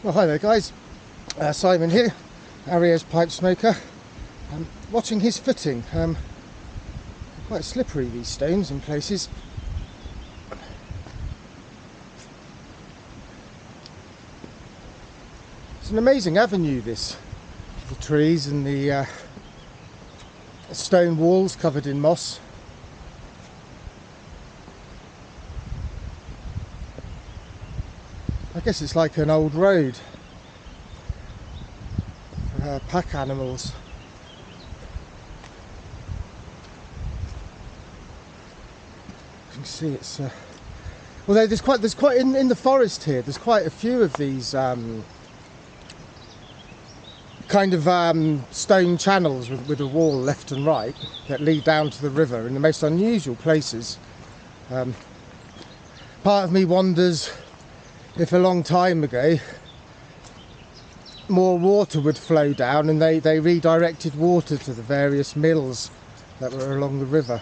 Well, hi there guys, Simon here, Aria's pipe smoker. I'm watching his footing. Quite slippery, these stones in places. It's an amazing avenue, this. The trees and the stone walls covered in moss. I guess it's like an old road for pack animals. You can see it's although there's quite in the forest here. There's quite a few of these kind of stone channels with a wall left and right that lead down to the river in the most unusual places. Part of me wonders if a long time ago more water would flow down and they redirected water to the various mills that were along the river.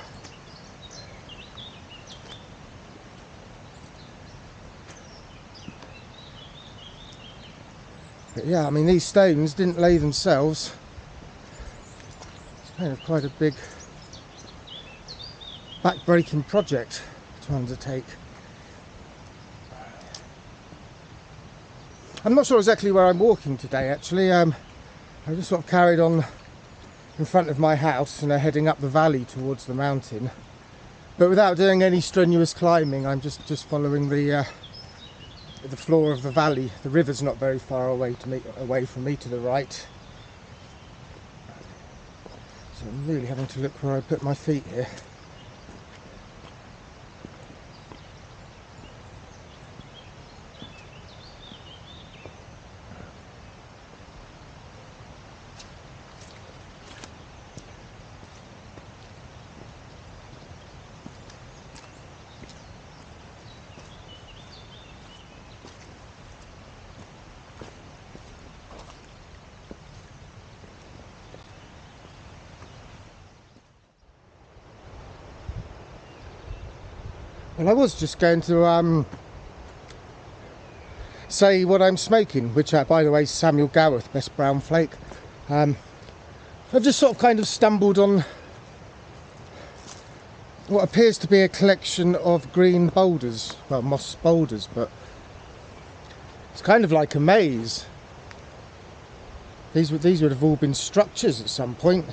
But yeah, I mean, these stones didn't lay themselves. It's kind of quite a big back-breaking project to undertake. I'm not sure exactly where I'm walking today, actually. I just sort of carried on in front of my house and heading up the valley towards the mountain. But without doing any strenuous climbing, I'm just following the floor of the valley. The river's not very far away from me to the right. So I'm really having to look where I put my feet here. Well, I was just going to say what I'm smoking, which by the way is Samuel Gowerth Best Brown Flake. I've just sort of kind of stumbled on what appears to be a collection of green boulders, well, moss boulders, but it's kind of like a maze. These would have all been structures at some point.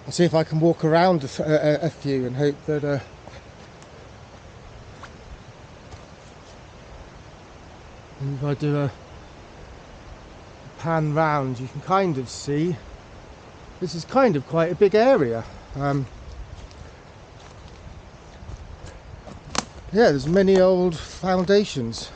I'll see if I can walk around a few and hope that if I do a pan round, you can kind of see this is kind of quite a big area. Yeah, there's many old foundations.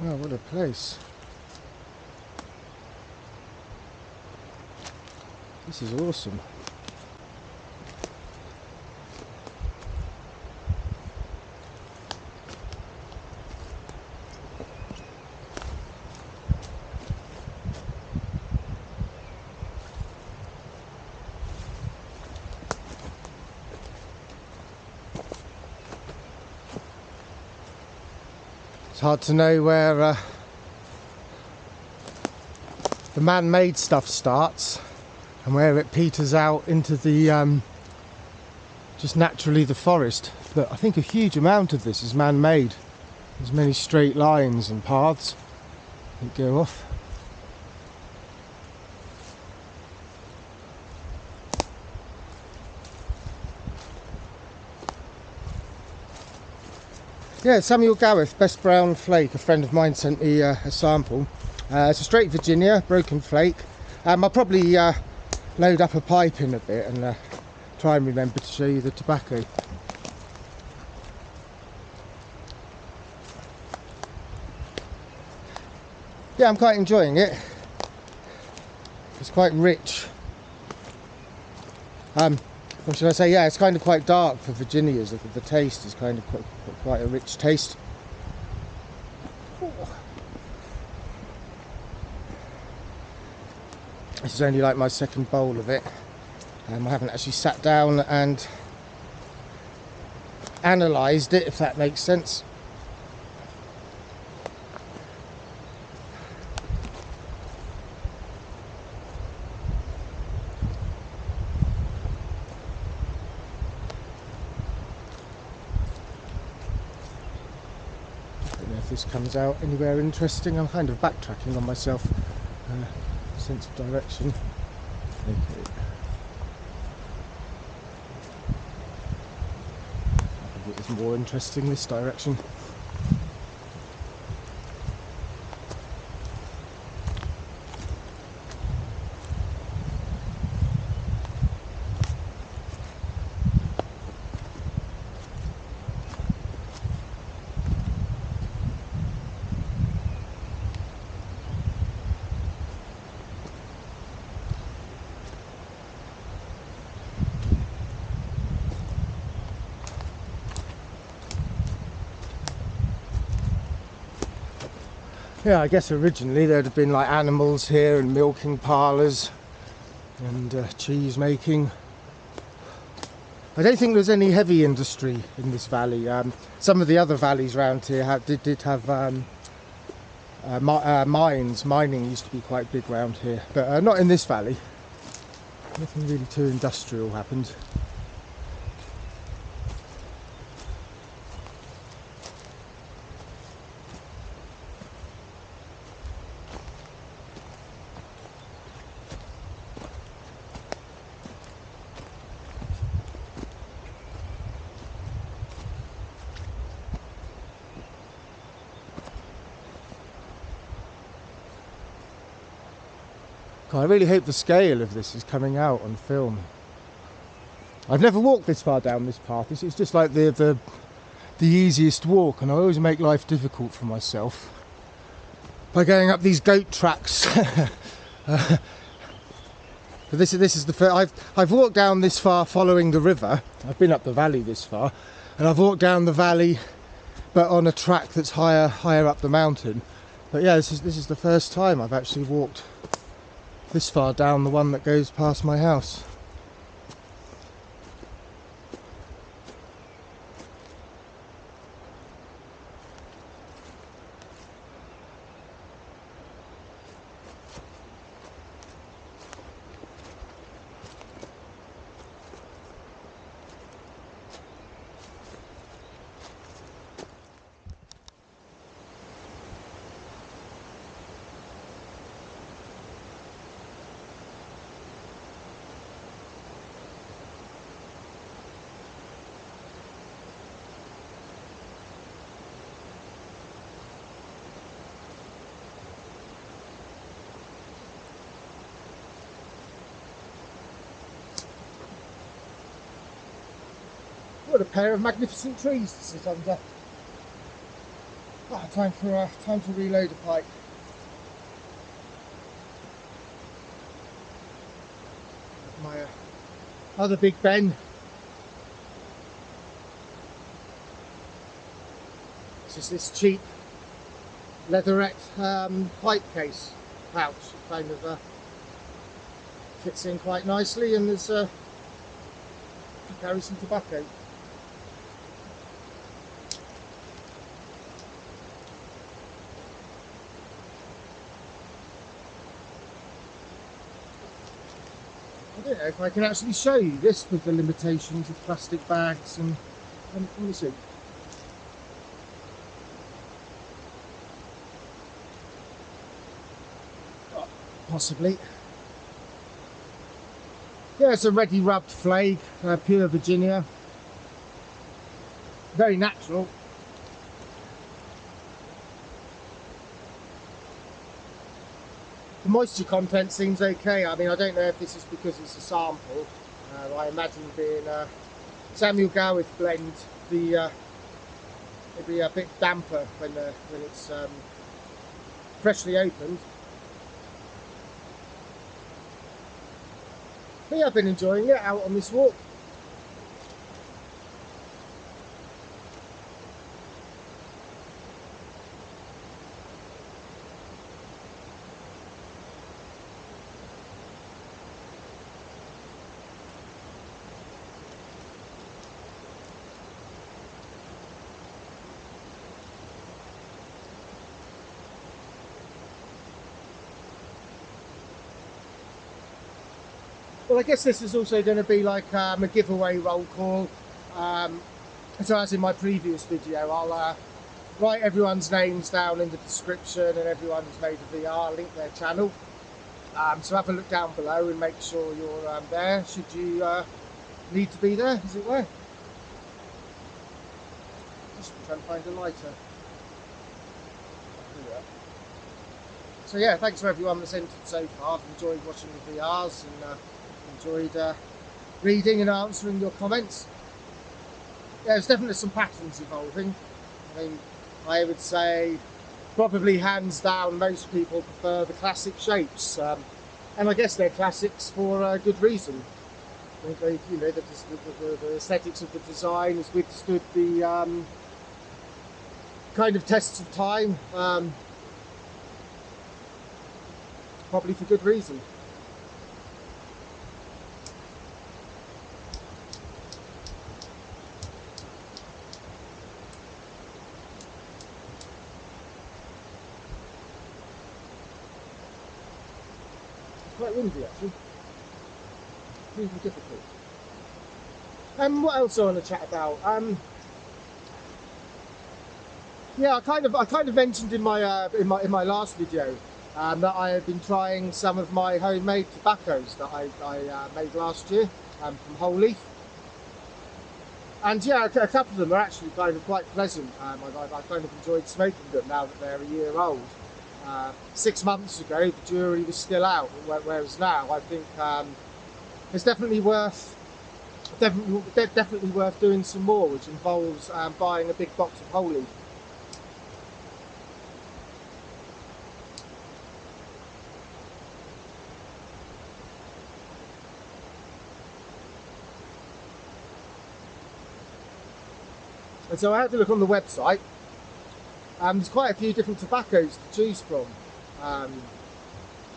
Wow, what a place. This is awesome. It's hard to know where the man-made stuff starts and where it peters out into the just naturally the forest. But I think a huge amount of this is man-made. There's many straight lines and paths that go off. Yeah, Samuel Gowerth Best Brown Flake. A friend of mine sent me a sample. It's a straight Virginia, broken flake. I'll probably load up a pipe in a bit and try and remember to show you the tobacco. Yeah, I'm quite enjoying it. It's quite rich. Or should I say, yeah, it's kind of quite dark for Virginias. The taste is kind of quite a rich taste. This is only like my second bowl of it. I haven't actually sat down and analysed it, if that makes sense. I don't know if this comes out anywhere interesting. I'm kind of backtracking on myself. Sense of direction. Okay. I think it's more interesting this direction. Yeah, I guess originally there'd have been like animals here and milking parlours and cheese making. I don't think there's any heavy industry in this valley. Some of the other valleys around here did have mines. Mining used to be quite big around here, but not in this valley. Nothing really too industrial happened. God, I really hope the scale of this is coming out on film. I've never walked this far down this path. It's just like the easiest walk, and I always make life difficult for myself by going up these goat tracks. But this is the first. I've walked down this far following the river. I've been up the valley this far, and I've walked down the valley, but on a track that's higher up the mountain. But yeah, this is the first time I've actually walked this far down the one that goes past my house. What a pair of magnificent trees to sit under. Ah, time to reload a pipe. My other Big Ben. It's just this cheap leatherette pipe case pouch. It kind of fits in quite nicely, and there's you carry some tobacco. I don't know if I can actually show you this with the limitations of plastic bags and let me see. Oh, possibly. Yeah, it's a ready rubbed Flake, pure Virginia. Very natural. The moisture content seems okay. I mean, I don't know if this is because it's a sample. I imagine being Samuel Gowith blend, it'd be a bit damper when it's freshly opened. But yeah, I've been enjoying it out on this walk. Well, I guess this is also going to be like a giveaway roll call. So as in my previous video, I'll write everyone's names down in the description and everyone who's made a VR, link their channel. So have a look down below and make sure you're there, should you need to be there, as it were. Just trying to find a lighter. So yeah, thanks for everyone that's entered so far. I've enjoyed watching the VRs and enjoyed reading and answering your comments. Yeah, there's definitely some patterns evolving. I mean, I would say probably hands down most people prefer the classic shapes, and I guess they're classics for a good reason. They, you know, the aesthetics of the design has withstood the kind of tests of time, probably for good reason. Quite windy actually. Really difficult. What else do I want to chat about? Yeah, I kind of mentioned in my last video that I had been trying some of my homemade tobaccos that I made last year from whole leaf. And yeah, a couple of them are actually kind of quite pleasant. I kind of enjoyed smoking them now that they're a year old. 6 months ago, the jury was still out, whereas now I think it's definitely worth doing some more, which involves buying a big box of whole leaf. And so I had to look on the website. There's quite a few different tobaccos to choose from.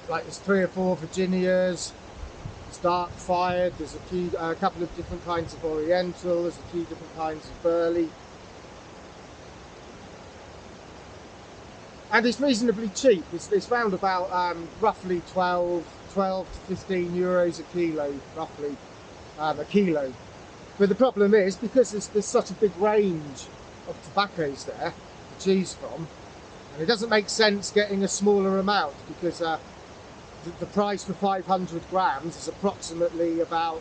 Like there's 3 or 4 Virginias, there's dark fired, there's a couple of different kinds of Oriental, there's a few different kinds of Burley. And it's reasonably cheap. It's round about roughly 12 to 15 euros a kilo, roughly a kilo. But the problem is, because there's such a big range of tobaccos there to choose from, and it doesn't make sense getting a smaller amount, because the price for 500 grams is approximately about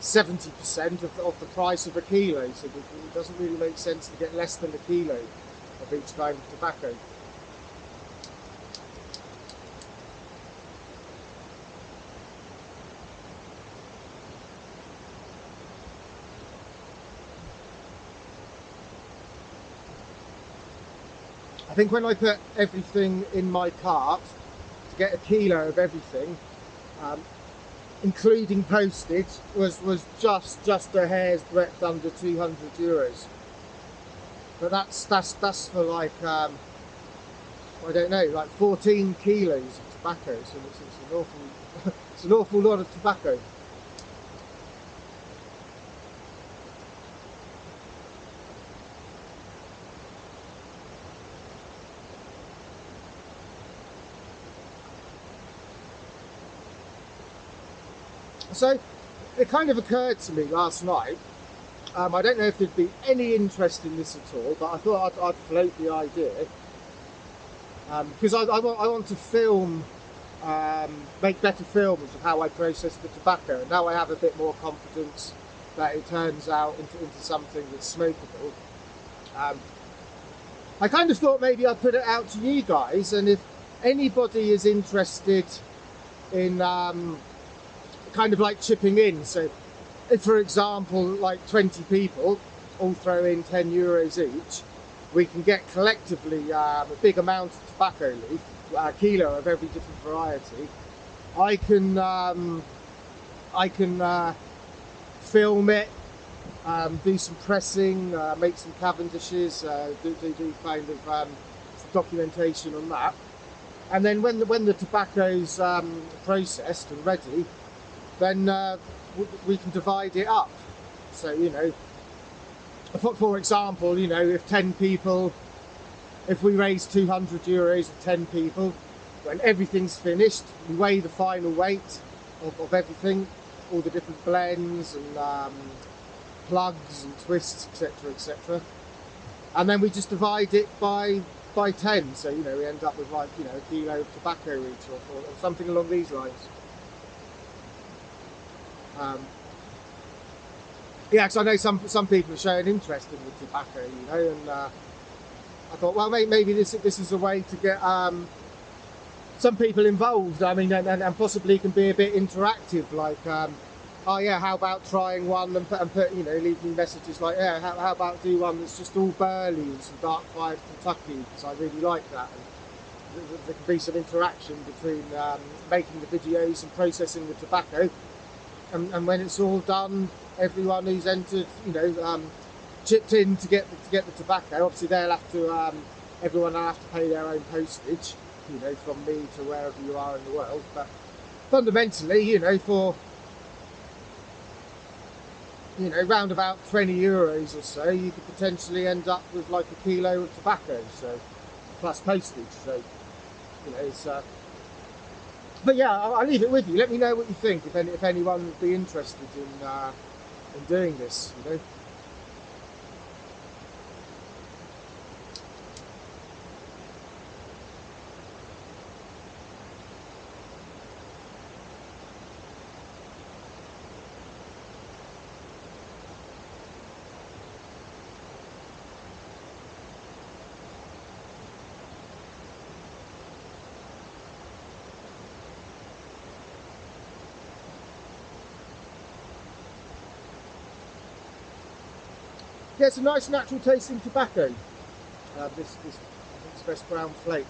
70% of the price of a kilo, so it doesn't really make sense to get less than a kilo of each kind of tobacco. I think when I put everything in my cart to get a kilo of everything, including postage, was just a hair's breadth under 200 euros. But that's for like I don't know, like 14 kilos of tobacco. So it's an awful lot of tobacco. So it kind of occurred to me last night, I don't know if there'd be any interest in this at all, but I thought I'd float the idea, because I want to film, make better films of how I process the tobacco, and now I have a bit more confidence that it turns out into something that's smokable. I kind of thought maybe I'd put it out to you guys, and if anybody is interested in kind of like chipping in, so if for example like 20 people all throw in 10 euros each, we can get collectively a big amount of tobacco leaf, a kilo of every different variety. I can film it, do some pressing, make some Cavendishes, do kind of documentation on that, and then when the tobacco's processed and ready, then we can divide it up. So, you know, for example, you know, if 10 people, if we raise 200 euros of 10 people, when everything's finished, we weigh the final weight of everything, all the different blends and plugs and twists, etc., etc. And then we just divide it by 10, so you know we end up with like, you know, a kilo of tobacco each, or something along these lines. Yeah, because I know some people are showing interest in the tobacco, you know, and I thought, well, maybe this is a way to get some people involved. I mean, and possibly can be a bit interactive, like, oh yeah, how about trying one and put, you know, leave me messages like, yeah, how about do one that's just all burley and some dark fired Kentucky, because I really like that. And there can be some interaction between making the videos and processing the tobacco, and when it's all done, everyone who's entered, you know, chipped in to get the tobacco. Obviously, they'll have to, everyone will have to pay their own postage, you know, from me to wherever you are in the world. But fundamentally, you know, for, you know, round about 20 euros or so, you could potentially end up with like a kilo of tobacco, so plus postage. So, you know, it's. But yeah, I'll leave it with you. Let me know what you think, if anyone would be interested in doing this, you know. Yeah, it's a nice natural tasting tobacco. This I think it's best brown flake.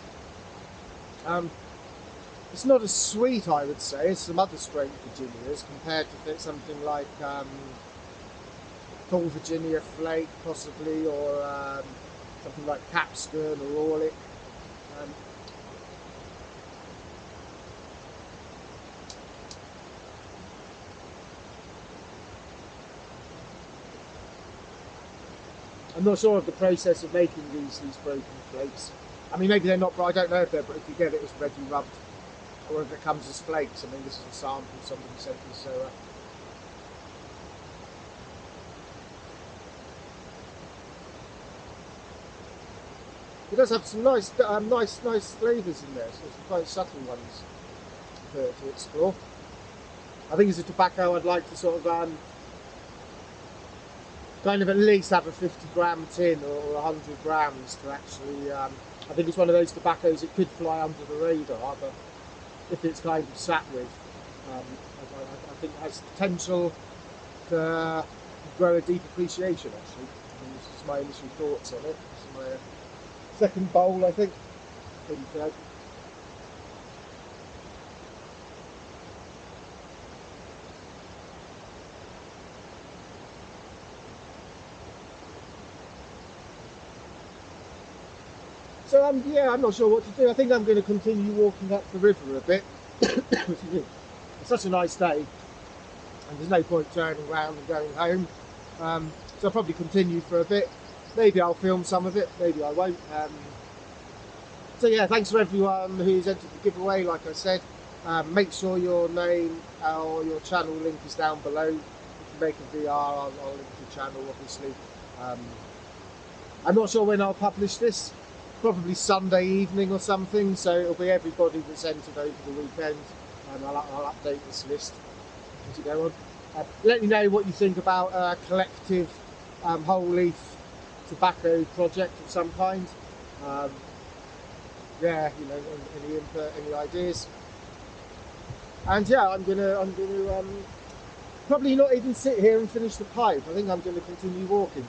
It's not as sweet, I would say, as some other straight Virginias, compared to something like Tall Virginia Flake, possibly, or something like Capscom or Orlick. I'm not sure of the process of making these broken flakes. I mean, maybe they're not, I don't know if you get it as ready rubbed or if it comes as flakes. I mean, this is a sample somebody sent me, so it does have some nice flavours in there, so some quite subtle ones to explore. I think as a tobacco, I'd like to sort of kind of at least have a 50-gram tin or 100 grams to actually, I think it's one of those tobaccos that could fly under the radar, but if it's kind of sat with, I think it has potential to grow a deep appreciation, actually. I mean, this is my initial thoughts on it. This is my second bowl, I think. Maybe third. So yeah, I'm not sure what to do. I think I'm going to continue walking up the river a bit. It's such a nice day, and there's no point turning around and going home. So I'll probably continue for a bit. Maybe I'll film some of it, maybe I won't. So yeah, thanks for everyone who's entered the giveaway, like I said. Make sure your name or your channel link is down below. If you make a VR, I'll link the channel, obviously. I'm not sure when I'll publish this. Probably Sunday evening or something, so it'll be everybody that's entered over the weekend, and I'll update this list as you go on. Let me know what you think about a collective whole leaf tobacco project of some kind. Yeah, you know, any input, any ideas. And yeah, I'm gonna probably not even sit here and finish the pipe. I think I'm gonna continue walking.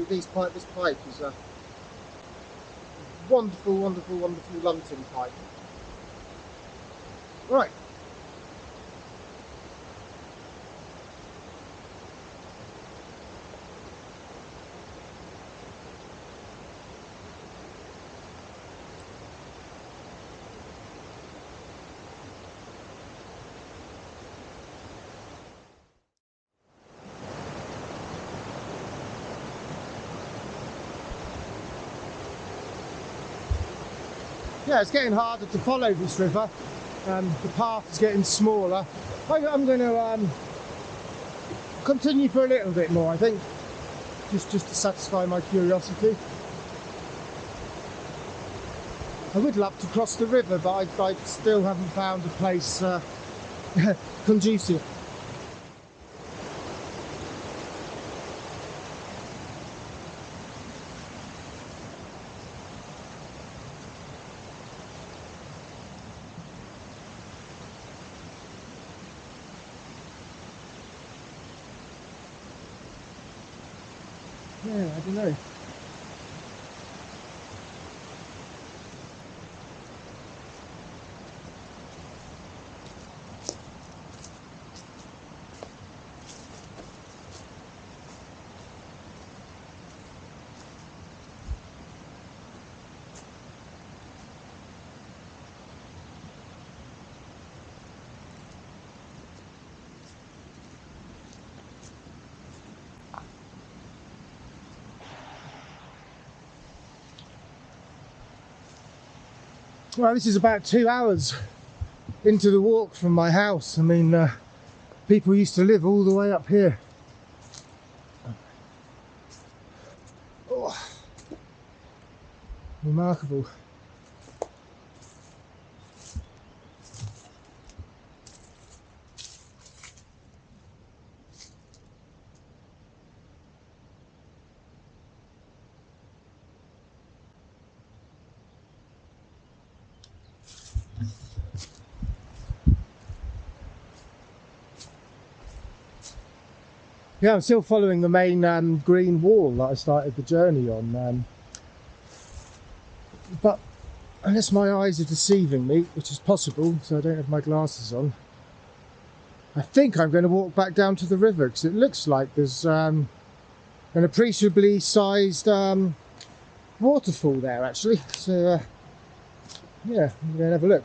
This pipe is a wonderful London pipe. Right. Yeah, it's getting harder to follow this river. The path is getting smaller. I'm going to continue for a little bit more, I think, just to satisfy my curiosity. I would love to cross the river, but I still haven't found a place conducive. Yeah, I don't know. Well, this is about 2 hours into the walk from my house. I mean, people used to live all the way up here. Oh, remarkable. Yeah, I'm still following the main green wall that I started the journey on, but unless my eyes are deceiving me, which is possible, so I don't have my glasses on, I think I'm going to walk back down to the river, because it looks like there's an appreciably sized waterfall there, actually. So yeah, I'm going to have a look.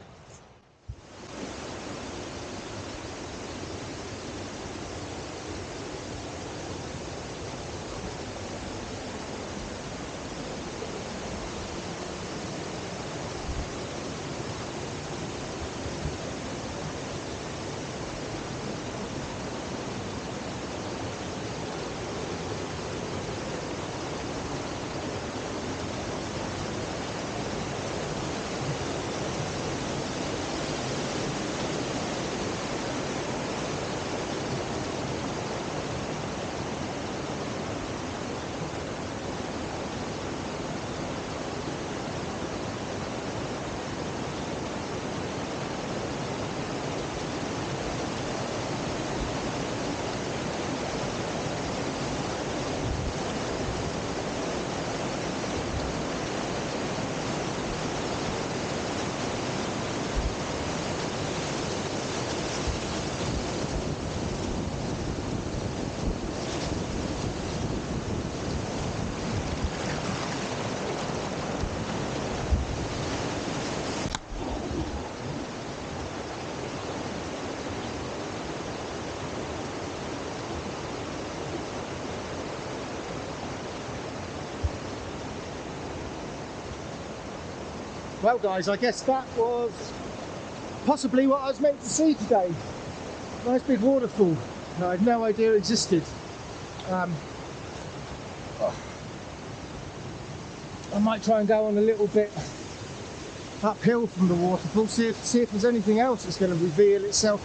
Well guys, I guess that was possibly what I was meant to see today. Nice big waterfall that I had no idea existed. I might try and go on a little bit uphill from the waterfall, see if there's anything else that's going to reveal itself.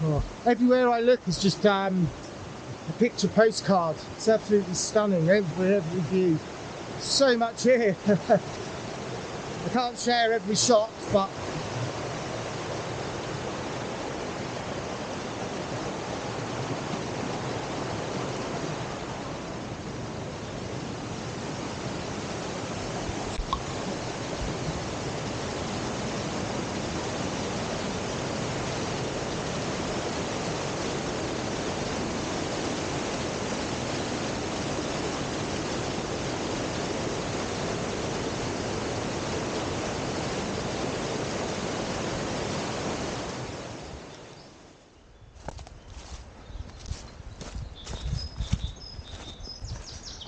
Oh, everywhere I look is just a picture postcard. It's absolutely stunning, every view. So much here. I can't share every shot, but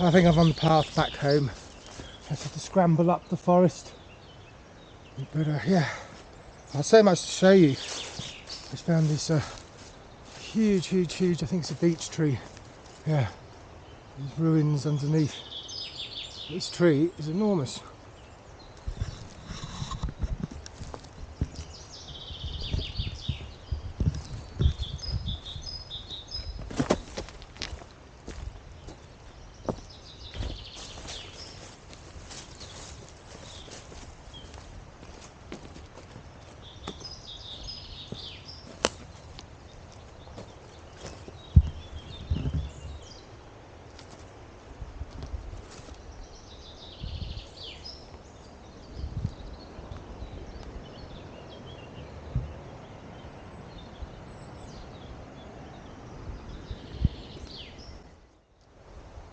I think I'm on the path back home. I have to scramble up the forest. But yeah, I've so much to show you. I just found this huge, I think it's a beech tree. Yeah, these ruins underneath. This tree is enormous.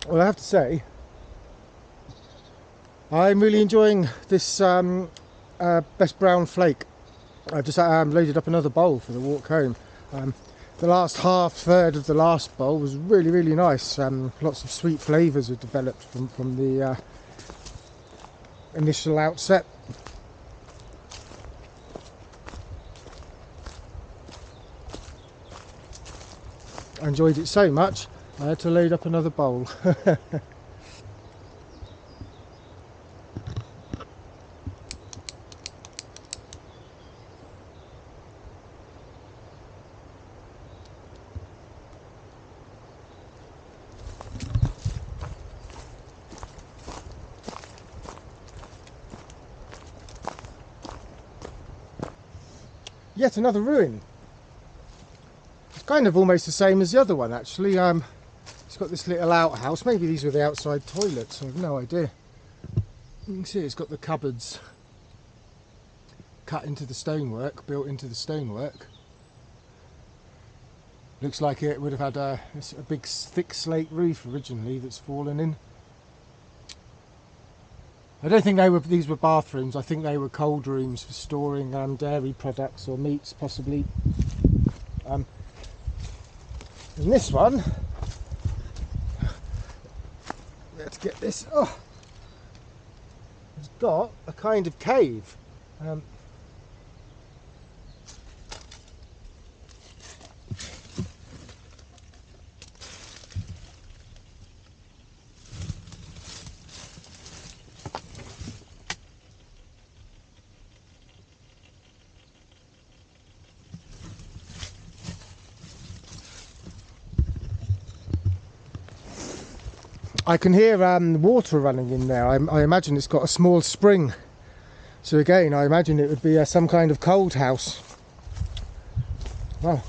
Well, I have to say, I'm really enjoying this best brown flake. I just loaded up another bowl for the walk home. The last third of the last bowl was really nice. Lots of sweet flavours have developed from the initial outset. I enjoyed it so much I had to load up another bowl. Yet another ruin. It's kind of almost the same as the other one actually. It's got this little outhouse. Maybe these were the outside toilets, I have no idea. You can see it's got the cupboards cut into the stonework, built into the stonework. Looks like it would have had a big thick slate roof originally that's fallen in. I don't think these were bathrooms. I think they were cold rooms for storing dairy products or meats possibly. And this one, let's get this. Oh, it's got a kind of cave. I can hear water running in there. I imagine it's got a small spring. So again, I imagine it would be some kind of cold house. Well,